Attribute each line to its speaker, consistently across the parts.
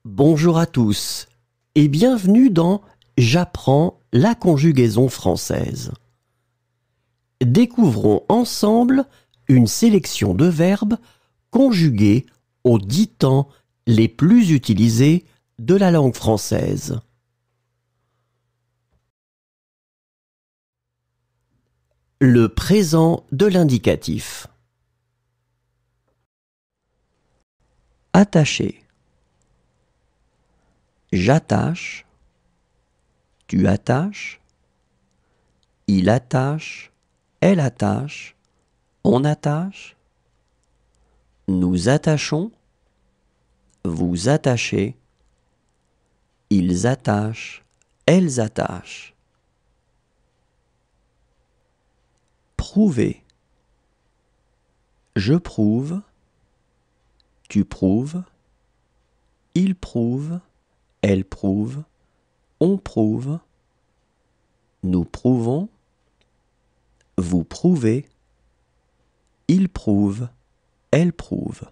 Speaker 1: Bonjour à tous et bienvenue dans J'apprends la conjugaison française. Découvrons ensemble une sélection de verbes conjugués aux 10 temps les plus utilisés de la langue française. Le présent de l'indicatif. Attacher. J'attache, tu attaches, il attache, elle attache, on attache, nous attachons, vous attachez, ils attachent, elles attachent. Prouver. Je prouve, tu prouves, il prouve, elle prouve, on prouve, nous prouvons, vous prouvez, il prouve, elle prouve.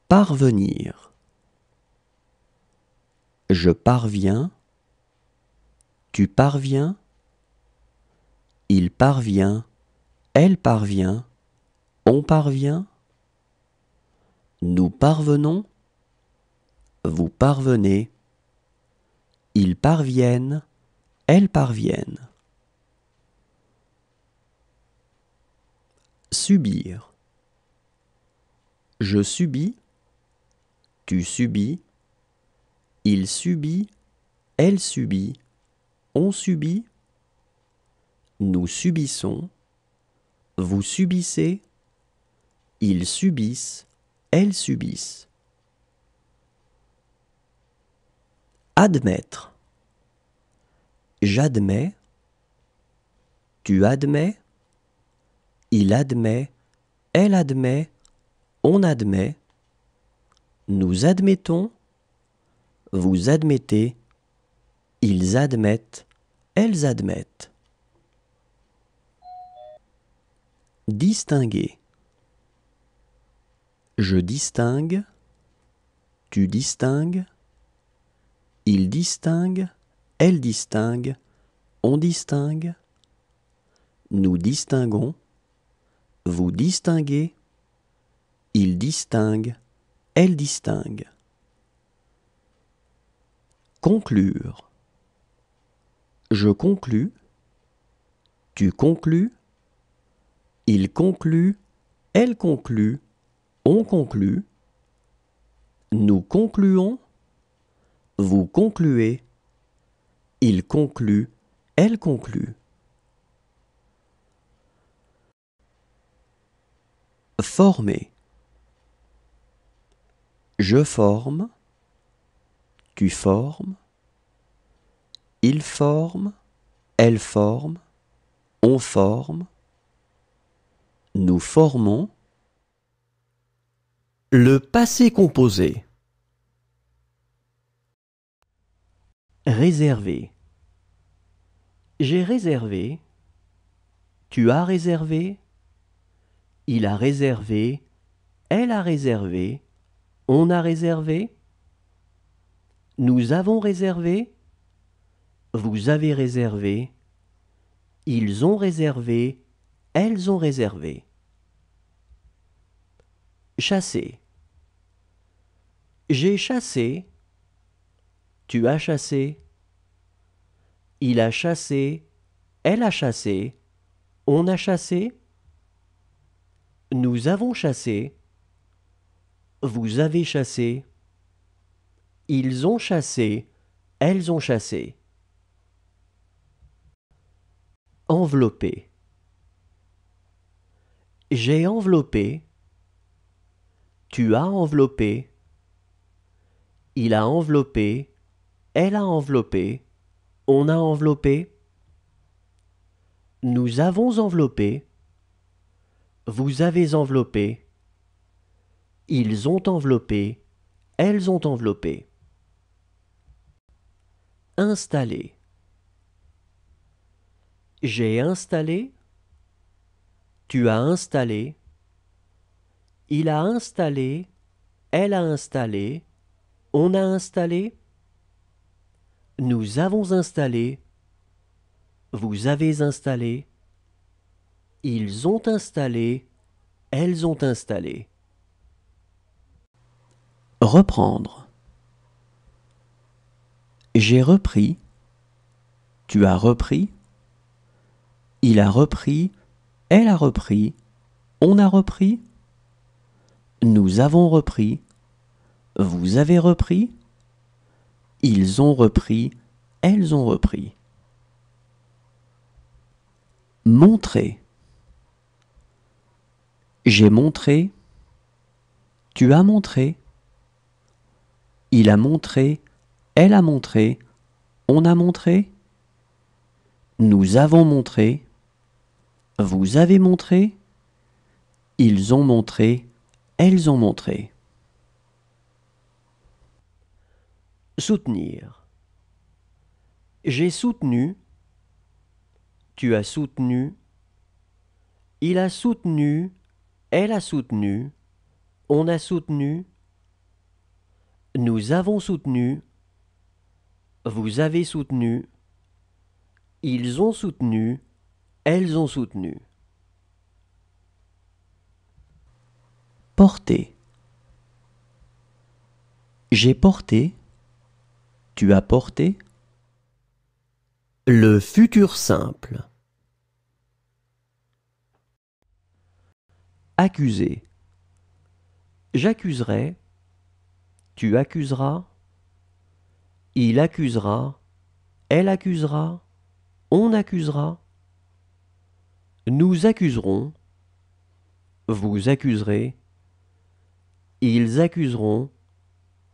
Speaker 1: Parvenir. Je parviens, tu parviens, il parvient, elle parvient, on parvient, nous parvenons, vous parvenez, ils parviennent, elles parviennent. Subir. Je subis, tu subis, il subit, elle subit, on subit, nous subissons, vous subissez, ils subissent, elles subissent. Admettre. J'admets, tu admets, il admet, elle admet, on admet, nous admettons, vous admettez, ils admettent, elles admettent. Distinguer. Je distingue, tu distingues, il distingue, elle distingue, on distingue, nous distinguons, vous distinguez, il distingue, elle distingue. Conclure. Je conclus, tu conclus, il conclut, elle conclut, on conclut, nous concluons, vous concluez, il conclut, elle conclut. Former. Je forme, tu formes, il forme, elle forme, on forme, nous formons. Le passé composé. Réserver. J'ai réservé, tu as réservé, il a réservé, elle a réservé, on a réservé, nous avons réservé, vous avez réservé, ils ont réservé, elles ont réservé. Chasser. J'ai chassé, tu as chassé, il a chassé, elle a chassé, on a chassé, nous avons chassé, vous avez chassé, ils ont chassé, elles ont chassé. Envelopper. J'ai enveloppé, tu as enveloppé, il a enveloppé, elle a enveloppé, on a enveloppé, nous avons enveloppé, vous avez enveloppé, ils ont enveloppé, elles ont enveloppé. Installer. J'ai installé, tu as installé, il a installé, elle a installé, on a installé, nous avons installé, vous avez installé, ils ont installé, elles ont installé. Reprendre. J'ai repris, tu as repris, il a repris, elle a repris, on a repris, nous avons repris, vous avez repris, ils ont repris, elles ont repris. Montrer. J'ai montré, tu as montré, il a montré, elle a montré, on a montré, nous avons montré, vous avez montré, ils ont montré, elles ont montré. Soutenir. J'ai soutenu, tu as soutenu, il a soutenu, elle a soutenu, on a soutenu, nous avons soutenu, vous avez soutenu, ils ont soutenu, elles ont soutenu. Porter. J'ai porté, tu as porté. Le futur simple. Accuser. J'accuserai, tu accuseras, il accusera, elle accusera, on accusera, nous accuserons, vous accuserez, ils accuseront,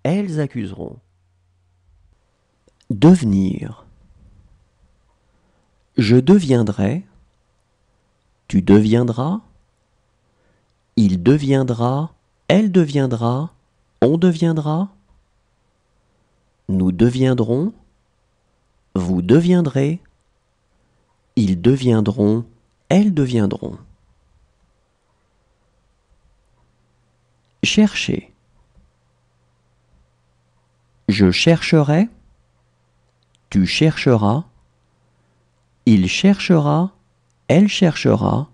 Speaker 1: elles accuseront. Devenir. Je deviendrai, tu deviendras, il deviendra, elle deviendra, on deviendra, nous deviendrons, vous deviendrez, ils deviendront, elles deviendront. Chercher. Je chercherai, tu chercheras, il cherchera, elle cherchera,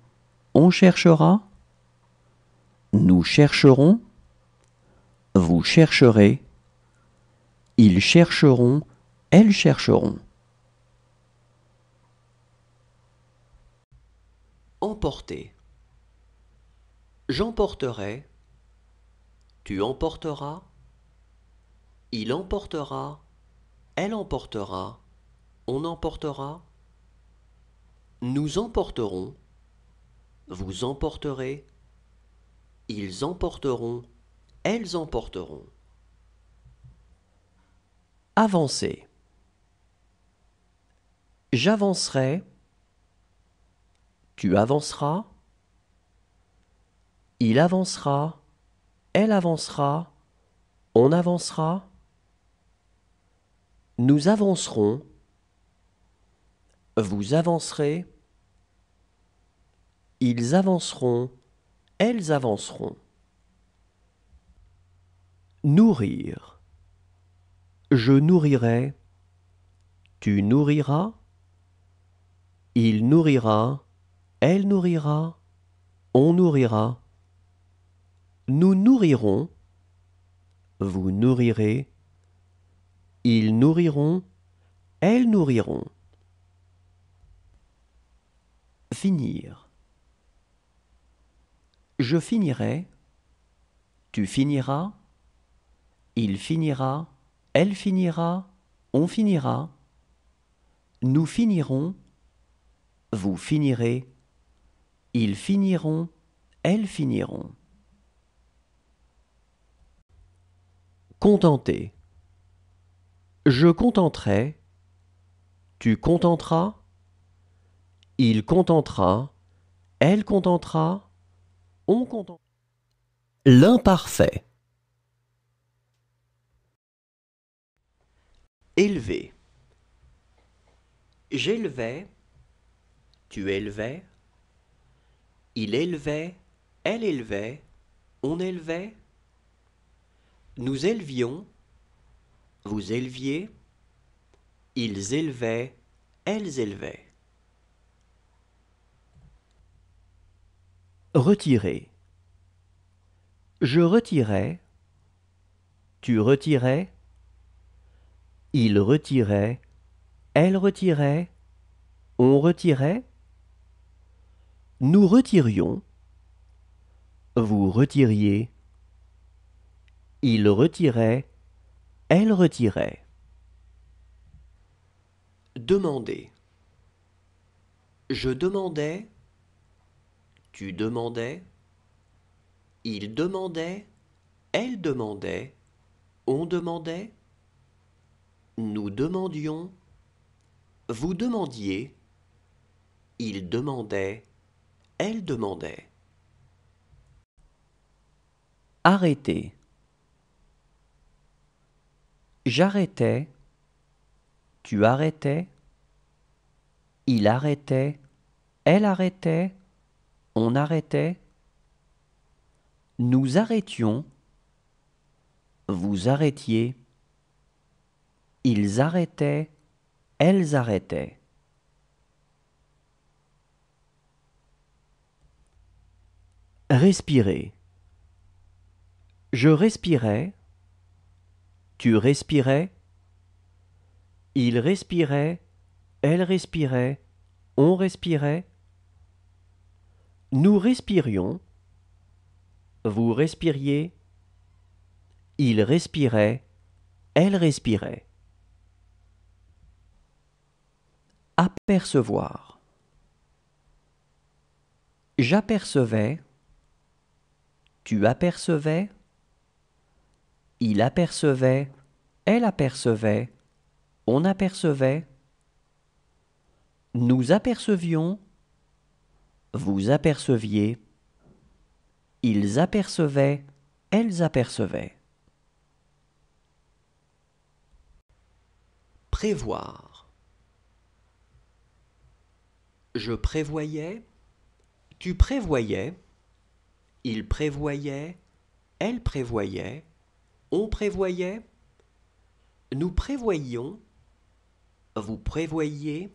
Speaker 1: on cherchera, nous chercherons, vous chercherez, ils chercheront, elles chercheront. Emporter. J'emporterai, tu emporteras, il emportera, elle emportera, on emportera, nous emporterons, vous emporterez, ils emporteront, elles emporteront. Avancer. J'avancerai, tu avanceras, il avancera, elle avancera, on avancera, nous avancerons, vous avancerez, ils avanceront, elles avanceront. Nourrir. Je nourrirai, tu nourriras, il nourrira, elle nourrira, on nourrira, nous nourrirons, vous nourrirez, ils nourriront, elles nourriront. Finir. Je finirai, tu finiras, il finira, elle finira, on finira, nous finirons, vous finirez, ils finiront, elles finiront. Contenter. Je contenterai, tu contenteras, il contentera, elle contentera, on contentera. L'imparfait. Élever. J'élevais, tu élevais, il élevait, elle élevait, on élevait, Nous élevions, vous éleviez, ils élevaient, elles élevaient. Retirer. Je retirais, tu retirais, il retirait, elle retirait, on retirait, nous retirions, vous retiriez, il retirait, elle retirait. Demander. Je demandais, tu demandais, il demandait, elle demandait, on demandait, nous demandions, vous demandiez, il demandait, elle demandait. Arrêter. J'arrêtais, tu arrêtais, il arrêtait, elle arrêtait, on arrêtait, nous arrêtions, vous arrêtiez, ils arrêtaient, elles arrêtaient. Respirer. Je respirais, tu respirais, il respirait, elle respirait, on respirait, nous respirions, vous respiriez, il respirait, elle respirait. Apercevoir. J'apercevais, tu apercevais, il apercevait, elle apercevait, on apercevait, nous apercevions, vous aperceviez, ils apercevaient, elles apercevaient. Prévoir. Je prévoyais, tu prévoyais, il prévoyait, elle prévoyait, on prévoyait, nous prévoyions, vous prévoyiez,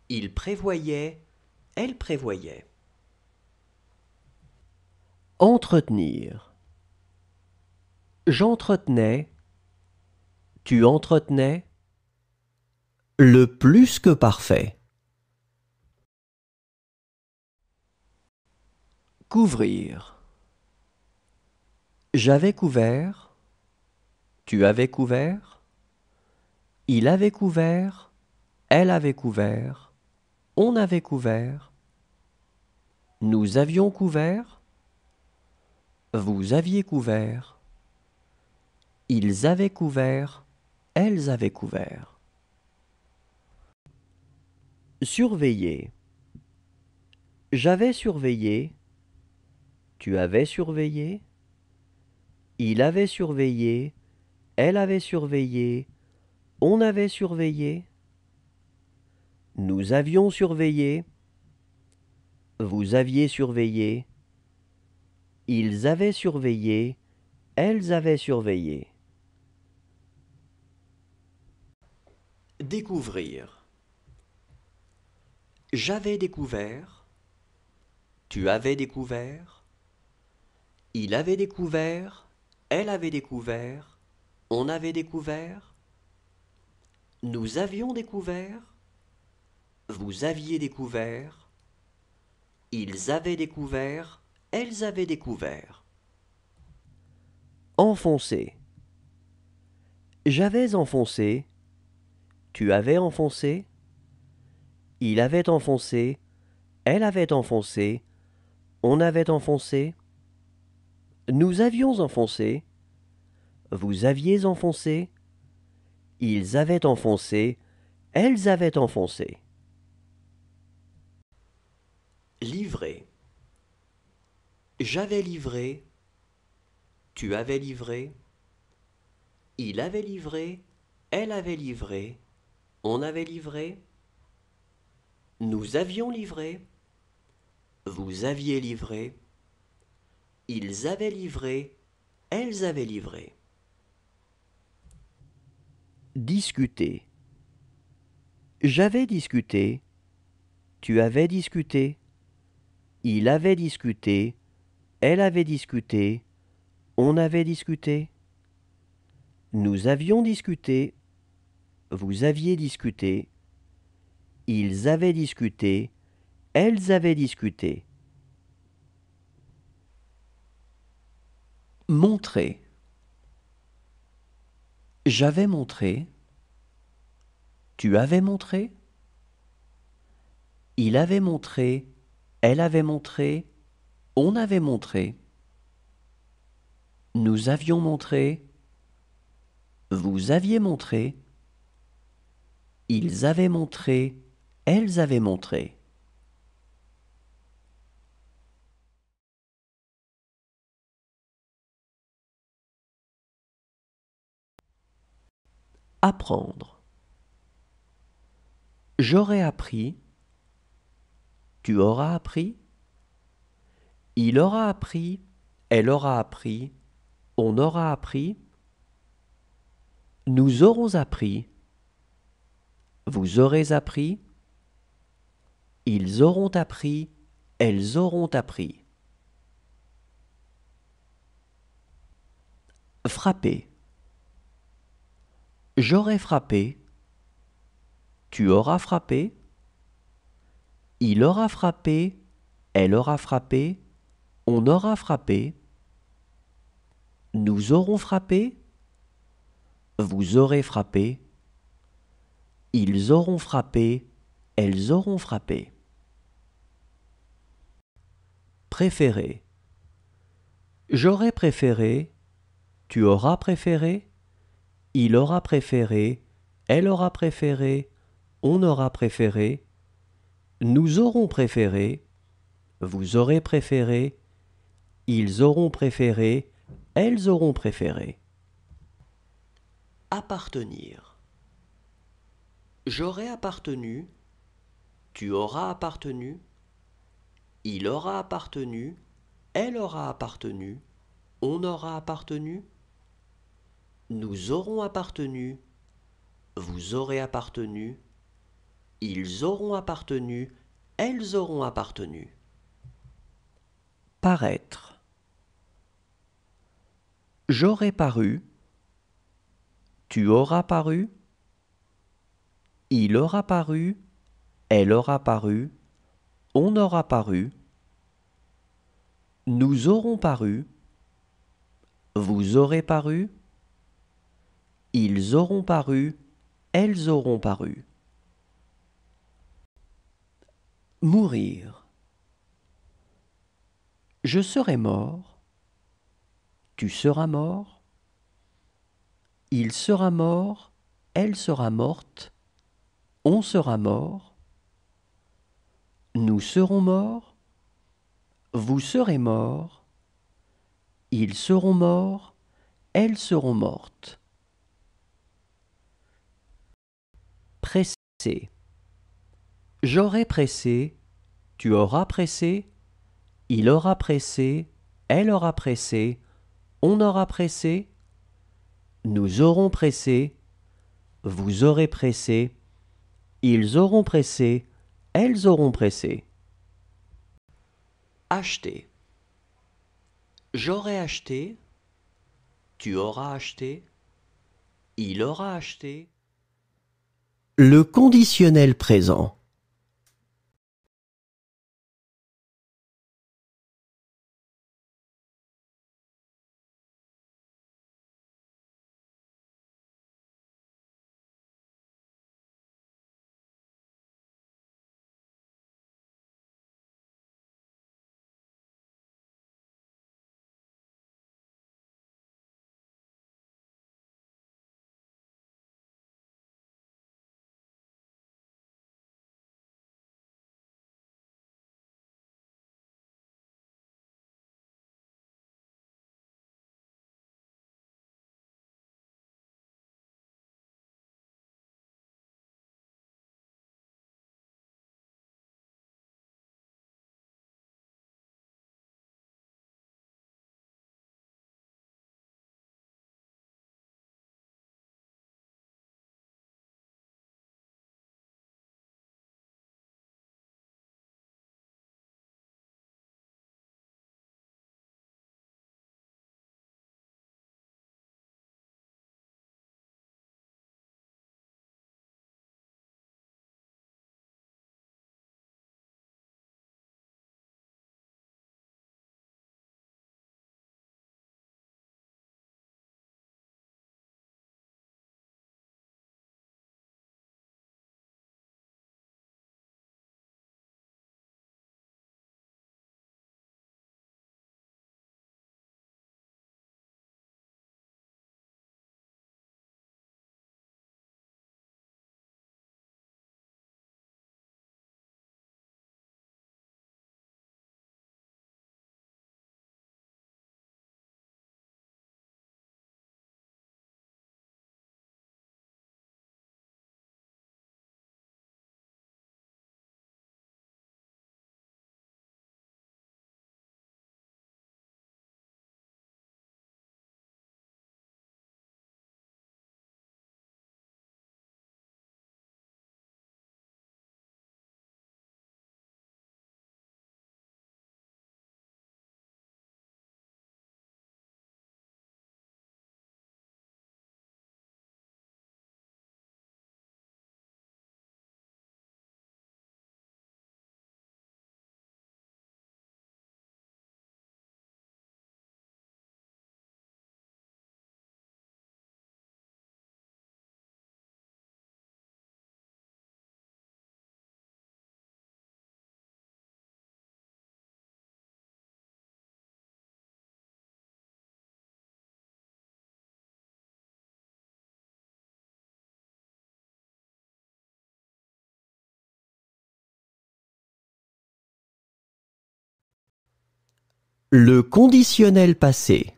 Speaker 1: il prévoyait, elle prévoyait. Entretenir. J'entretenais, tu entretenais, le plus que parfait. Couvrir. J'avais couvert, tu avais couvert, il avait couvert, elle avait couvert, on avait couvert, nous avions couvert, vous aviez couvert, ils avaient couvert, elles avaient couvert. Surveiller. J'avais surveillé, tu avais surveillé, il avait surveillé, elle avait surveillé, on avait surveillé, nous avions surveillé, vous aviez surveillé, ils avaient surveillé, elles avaient surveillé. Découvrir. J'avais découvert, tu avais découvert, il avait découvert, elle avait découvert, on avait découvert, nous avions découvert, vous aviez découvert, ils avaient découvert, elles avaient découvert. Enfoncer. J'avais enfoncé, tu avais enfoncé, il avait enfoncé, elle avait enfoncé, on avait enfoncé, nous avions enfoncé, vous aviez enfoncé, ils avaient enfoncé, elles avaient enfoncé. Livrer. J'avais livré, tu avais livré, il avait livré, elle avait livré, on avait livré, nous avions livré, vous aviez livré, ils avaient livré, elles avaient livré. Discuter. J'avais discuté. Tu avais discuté. Il avait discuté. Elle avait discuté. On avait discuté. Nous avions discuté. Vous aviez discuté. Ils avaient discuté. Elles avaient discuté. Montrer. J'avais montré. Tu avais montré. Il avait montré. Elle avait montré. On avait montré. Nous avions montré. Vous aviez montré. Ils avaient montré. Elles avaient montré. Apprendre. J'aurais appris. Tu auras appris. Il aura appris. Elle aura appris. On aura appris. Nous aurons appris. Vous aurez appris. Ils auront appris. Elles auront appris. Frapper. J'aurai frappé. Tu auras frappé. Il aura frappé. Elle aura frappé. On aura frappé. Nous aurons frappé. Vous aurez frappé. Ils auront frappé. Elles auront frappé. Préférer. J'aurais préféré. Tu auras préféré. Il aura préféré. Elle aura préféré. On aura préféré. Nous aurons préféré. Vous aurez préféré. Ils auront préféré. Elles auront préféré. Appartenir. J'aurais appartenu. Tu auras appartenu. Il aura appartenu. Elle aura appartenu. On aura appartenu. Nous aurons appartenu. Vous aurez appartenu. Ils auront appartenu. Elles auront appartenu. Paraître. J'aurais paru. Tu auras paru. Il aura paru. Elle aura paru. On aura paru. Nous aurons paru. Vous aurez paru. Ils auront paru. Elles auront paru. Mourir. Je serai mort. Tu seras mort. Il sera mort. Elle sera morte. On sera mort. Nous serons morts. Vous serez mort. Ils seront morts. Elles seront mortes. Presser. J'aurai pressé. Tu auras pressé. Il aura pressé. Elle aura pressé. On aura pressé. Nous aurons pressé. Vous aurez pressé. Ils auront pressé. Elles auront pressé. Acheter. J'aurai acheté. Tu auras acheté. Il aura acheté. Le conditionnel présent. Le conditionnel passé.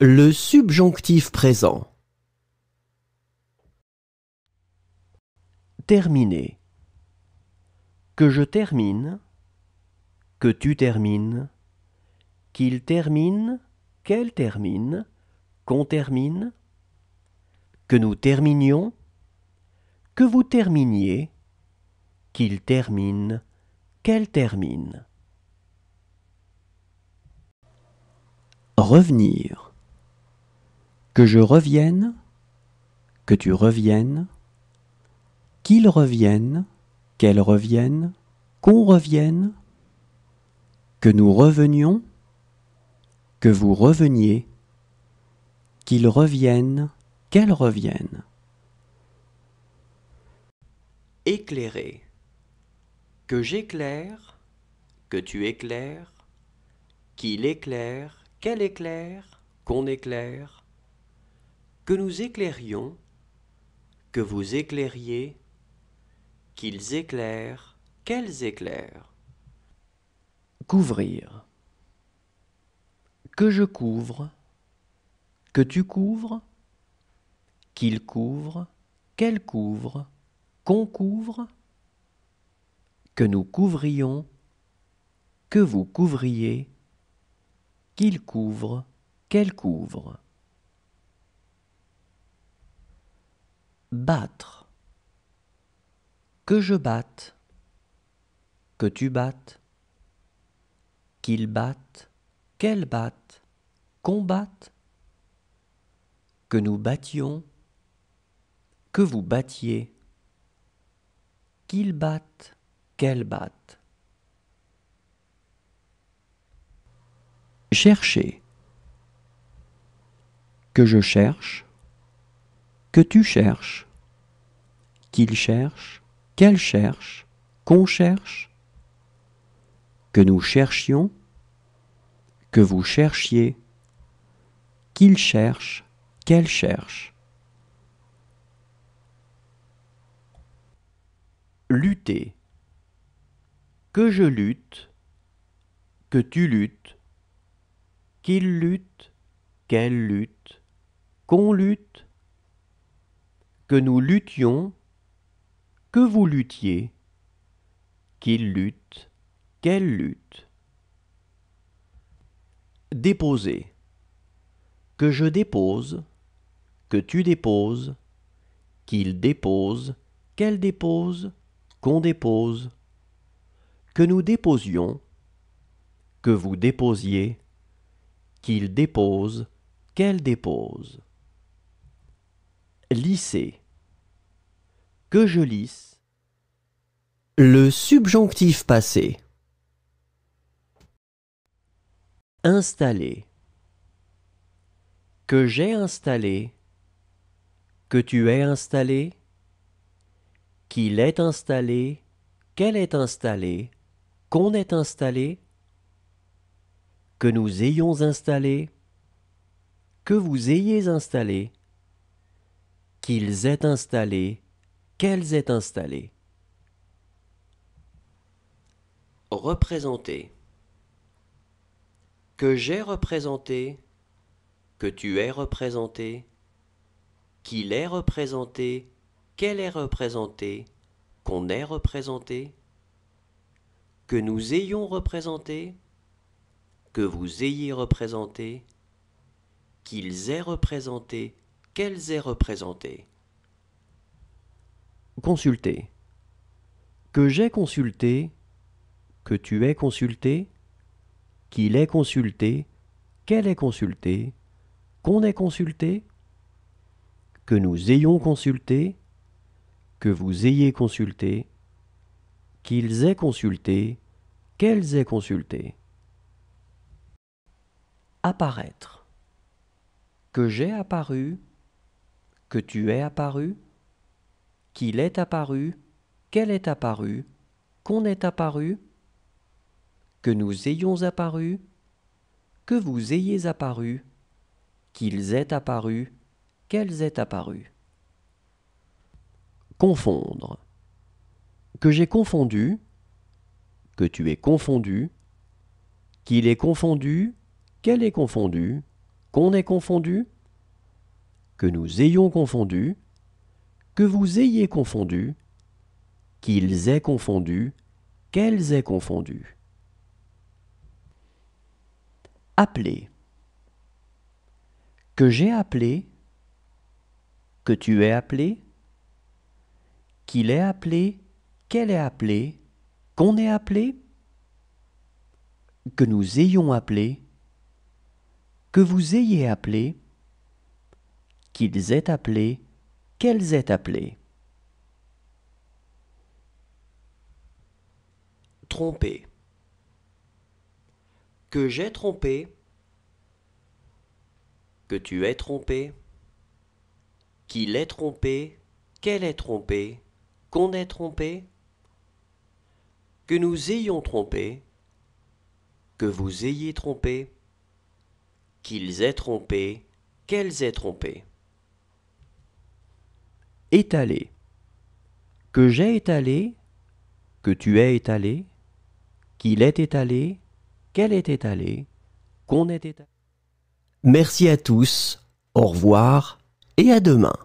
Speaker 1: Le subjonctif présent. Terminer. Que je termine, que tu termines, qu'il termine, qu'elle termine, qu'on termine, que nous terminions, que vous terminiez, qu'il termine, qu'elle termine. Revenir. Que je revienne, que tu reviennes, qu'il revienne, qu'elle revienne, qu'on revienne, que nous revenions, que vous reveniez, qu'il revienne, qu'elle revienne. Éclairer. Que j'éclaire, que tu éclaires, qu'il éclaire, qu'elle éclaire, qu'on éclaire, que nous éclairions, que vous éclairiez, qu'ils éclairent, qu'elles éclairent. Couvrir. Que je couvre, que tu couvres, qu'il couvre, qu'elle couvre, qu'on couvre, que nous couvrions, que vous couvriez, qu'il couvre, qu'elle couvre. Battre. Que je batte, que tu battes, qu'il batte, qu'elle batte, qu'on batte, que nous battions, que vous battiez, qu'il batte, qu'elle batte. Chercher. Que je cherche, que tu cherches, qu'il cherche, qu'elle cherche, qu'on cherche, que nous cherchions, que vous cherchiez, qu'il cherche, qu'elle cherche. Lutter. Que je lutte, que tu luttes, qu'il lutte, qu'elle lutte, qu'on lutte, que nous luttions, que vous luttiez, qu'il lutte, qu'elle lutte. Déposer. Que je dépose, que tu déposes, qu'il dépose, qu'elle dépose, qu'on dépose, que nous déposions, que vous déposiez, qu'il dépose, qu'elle dépose. Lisser. Que je lisse. Le subjonctif passé. Installer. Que j'ai installé, que tu aies installé, qu'il est installé, qu'elle est installée, qu'on est installé, que nous ayons installé, que vous ayez installé, qu'ils aient installé, qu'elles aient installé. Représenter. Que j'ai représenté, que tu aies représenté, qu'il ait représenté, qu'elle ait représenté, qu'on ait représenté, que nous ayons représenté, que vous ayez représenté, qu'ils aient représenté, qu'elles aient représenté. Consulter. Que j'ai consulté, que tu aies consulté, qu'il ait consulté, qu'elle ait consulté, qu'on ait consulté, que nous ayons consulté, que vous ayez consulté, qu'ils aient consulté, qu'elles aient consulté. Apparaître. Que j'ai apparu, que tu aies apparu, qu'il est apparu, qu'elle est apparue, qu'on est apparu, que nous ayons apparu, que vous ayez apparu, qu'ils aient apparu, qu'elles aient apparu. Confondre. Que j'ai confondu, que tu aies confondu, qu'il ait confondu, qu'elle ait confondu, qu'on ait confondu, que nous ayons confondu, que vous ayez confondu, qu'ils aient confondu, qu'elles aient confondu. Appeler. Que j'ai appelé, que tu aies appelé, qu'il ait appelé, qu'elle ait appelé, qu'on ait appelé, que nous ayons appelé, que vous ayez appelé, qu'ils aient appelé, qu'elles aient appelé. Tromper. Que j'ai trompé, que tu aies trompé, qu'il ait trompé, qu'elle ait trompé, qu'on ait trompé, que nous ayons trompé, que vous ayez trompé, qu'ils aient trompé, qu'elles aient trompé. Étaler. Que j'ai étalé, que tu aies étalé, qu'il ait étalé, qu'elle ait étalé, qu'on ait étalé. Merci à tous, au revoir et à demain.